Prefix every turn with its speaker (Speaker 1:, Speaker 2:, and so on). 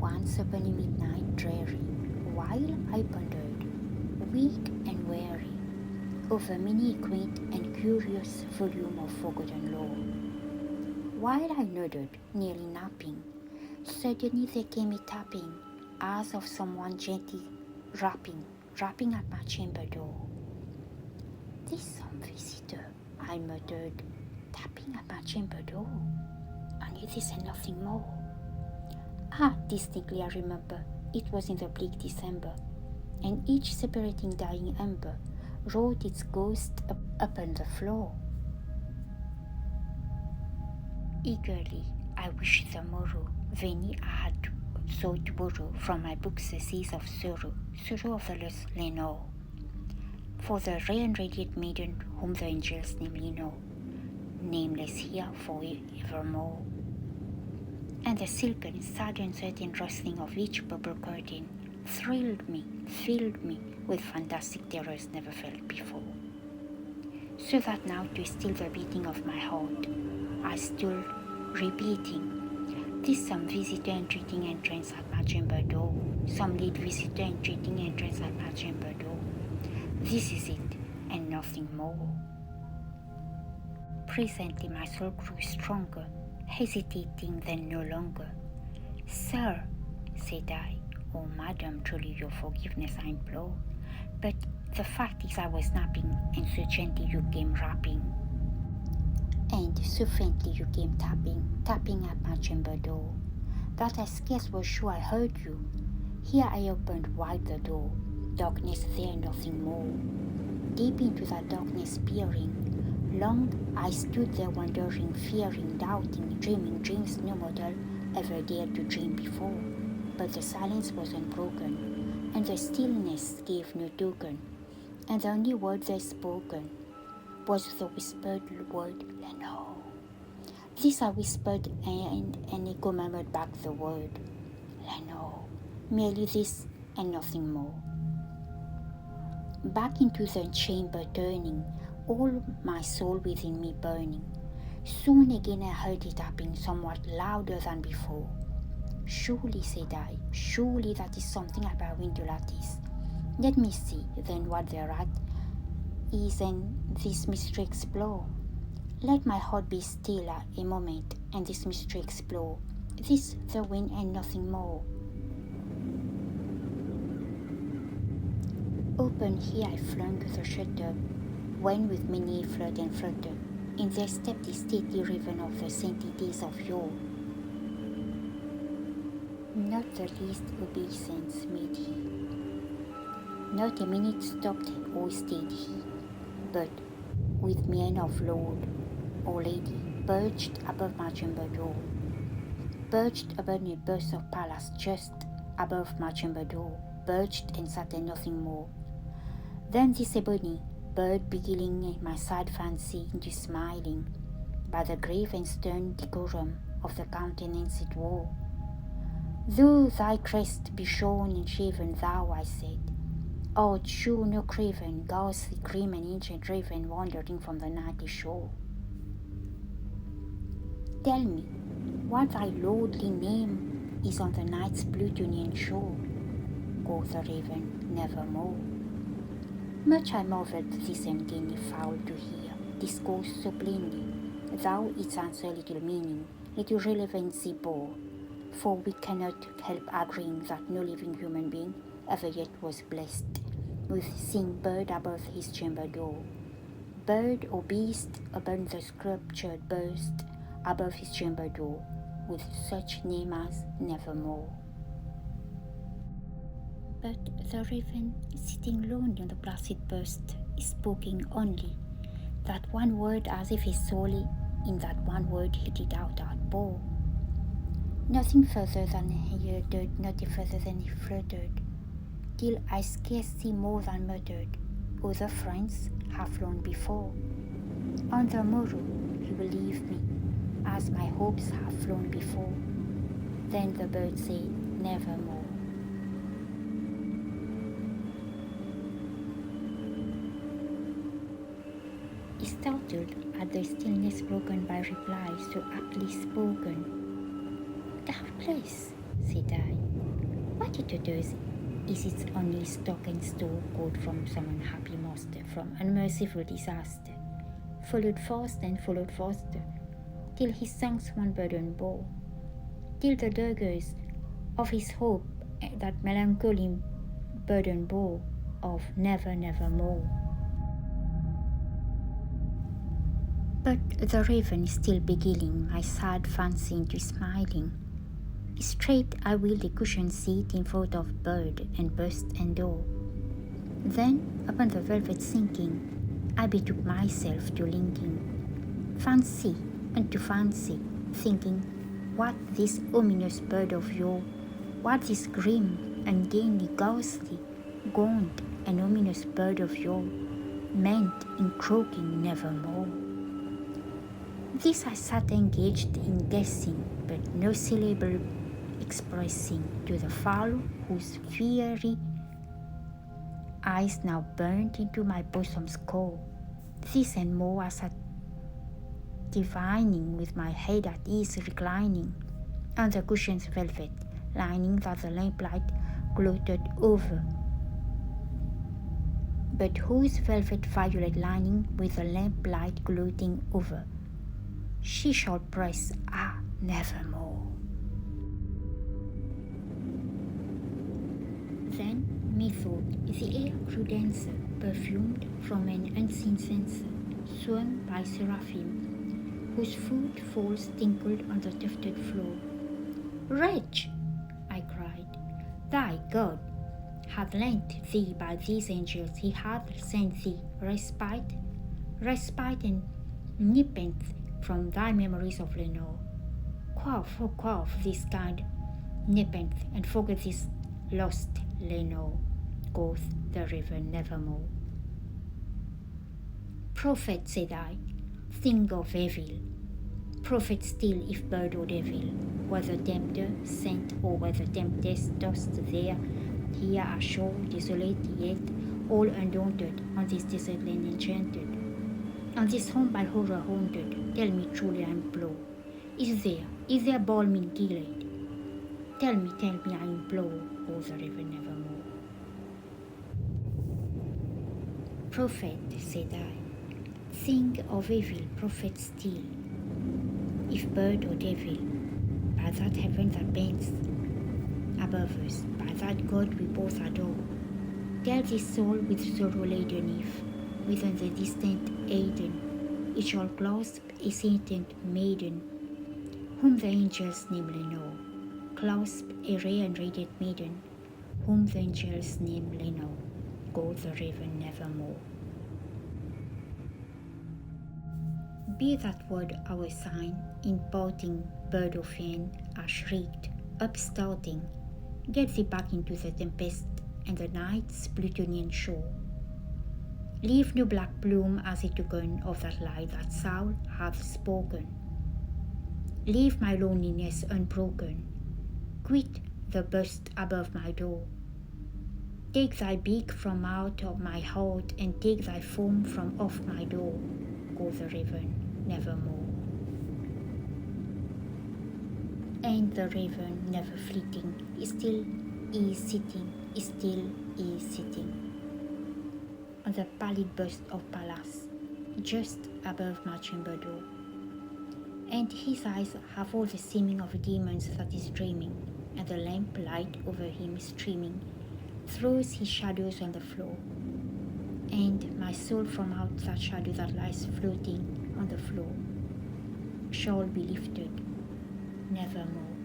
Speaker 1: Once upon a midnight dreary, while I pondered, weak and weary, over many quaint and curious volume of forgotten lore, while I nodded, nearly napping, suddenly there came a tapping, as of someone gently rapping at my chamber door. "'Tis some visitor," I muttered, "tapping at my chamber door, and it is nothing more." Distinctly I remember, it was in the bleak December, and each separating dying ember wrought its ghost upon the floor. Eagerly I wished the morrow, vainly I had sought to borrow from my book surcease of sorrow of the lost Lenore, for the rare and radiant maiden whom the angels name Lenore, nameless here for evermore. And the silken, sad and certain rustling of each purple curtain filled me with fantastic terrors never felt before. So that now to still the beating of my heart, I stood repeating, "'Tis some visitor entreating entrance at my chamber door, some late visitor entreating entrance at my chamber door. This is it, and nothing more." Presently my soul grew stronger, hesitating then no longer. "Sir," said I, "oh madam, truly your forgiveness I implore, but the fact is I was napping, and so gently you came rapping, and so faintly you came tapping at my chamber door, that I scarce was sure I heard you. Here I opened wide the door, darkness there, nothing more. Deep into that darkness peering, long I stood there wondering, fearing, doubting, dreaming dreams no mortal ever dared to dream before. But the silence was unbroken, and the stillness gave no token, and the only word there spoken was the whispered word, "Lenore." This I whispered, and an echo murmured back the word, "Lenore." Merely this and nothing more. Back into the chamber turning, all my soul within me burning, soon again I heard it tapping somewhat louder than before. "Surely," said I, "surely that is something at my window lattice. Let me see then what thereat is, and this mystery explore. Let my heart be still a moment, and this mystery explore. This the wind and nothing more." Open here I flung the shutter, when with many a flirt and flutter, in there stepped the stately raven of the saintly days of yore. Not the least obeisance made he, not a minute stopped or stayed he, but with mien of lord or lady, perched above my chamber door, perched above a burst of palace just above my chamber door, perched and sat and nothing more. Then this ebony bird beguiling my sad fancy into smiling, by the grave and stern decorum of the countenance it wore. "Though thy crest be shorn and shaven, thou," I said, "art sure no craven, ghastly, grim, and ancient raven wandering from the nightly shore. Tell me what thy lordly name is on the night's Plutonian shore." Quoth the raven, "Nevermore." Much I marvelled this ungainly fowl to hear discourse so plainly, though its answer little meaning, little relevancy bore, for we cannot help agreeing that no living human being ever yet was blessed with seeing bird above his chamber door, bird or beast above the sculptured burst above his chamber door, with such name as Nevermore. But the raven, sitting lonely on the placid burst, is speaking only that one word, as if his soul in that one word hit it outpour. Nothing further than he uttered, not further than he fluttered, till I scarce see more than muttered, "Other friends have flown before. On the morrow you will leave me, as my hopes have flown before." Then the bird said, "Nevermore." Startled at the stillness broken by reply so aptly spoken, "Doubtless," said I, what it does is its only stock and store caught from some unhappy master, from unmerciful disaster, followed fast and followed faster, till he sinks one burden bore, till the daggers of his hope that melancholy burden bore of never, never more. But the raven is still beguiling my sad fancy into smiling. Straight I will the cushioned seat in thought of bird and burst and door. Then upon the velvet sinking, I betook myself to linking fancy unto fancy, thinking what this ominous bird of yore, what this grim, ungainly, ghastly, gaunt and ominous bird of yore meant in croaking nevermore. This I sat engaged in guessing, but no syllable expressing to the fowl whose fiery eyes now burned into my bosom's core. This and more I sat divining, with my head at ease reclining on the cushion's velvet lining that the lamplight gloated over, but whose velvet violet lining with the lamplight gloating over she shall press nevermore. Then methought the air grew denser, perfumed from an unseen censer, swung by seraphim, whose footfalls tinkled on the tufted floor. Wretch, I cried, thy God hath lent thee by these angels, he hath sent thee respite and nepenthe from thy memories of Lenore. Quaff this kind nepenthe, and forget this lost Lenore, quoth the raven nevermore. Prophet, said I, thing of evil, prophet still if bird or devil, whether tempter sent or whether tempest tossed there, here ashore, desolate yet, all undaunted, on this desert land enchanted, on this home by horror haunted, tell me truly I implore, is there balm in Gilead? Tell me I implore, O the raven nevermore. Prophet, said I, thing of evil, prophet still, if bird or devil, by that heaven that bends above us, by that God we both adore, tell this soul with sorrow laden if, within the distant Eden, it shall clasp a sainted maiden, whom the angels name Lenore, clasp a rare and radiant maiden, whom the angels name Lenore, go the raven nevermore. Be that word our sign, in parting, bird of fen, are shrieked, upstarting, get thee back into the tempest and the night's Plutonian shore. Leave no black plume as a token of that lie that Saul hath spoken. Leave my loneliness unbroken. Quit the burst above my door. Take thy beak from out of my heart, and take thy foam from off my door, go the raven nevermore. And the raven, never fleeting, still is sitting on the pallid bust of Pallas, just above my chamber door. And his eyes have all the seeming of demons that is dreaming, and the lamp light over him streaming throws his shadows on the floor. And my soul from out that shadow that lies floating on the floor shall be lifted nevermore.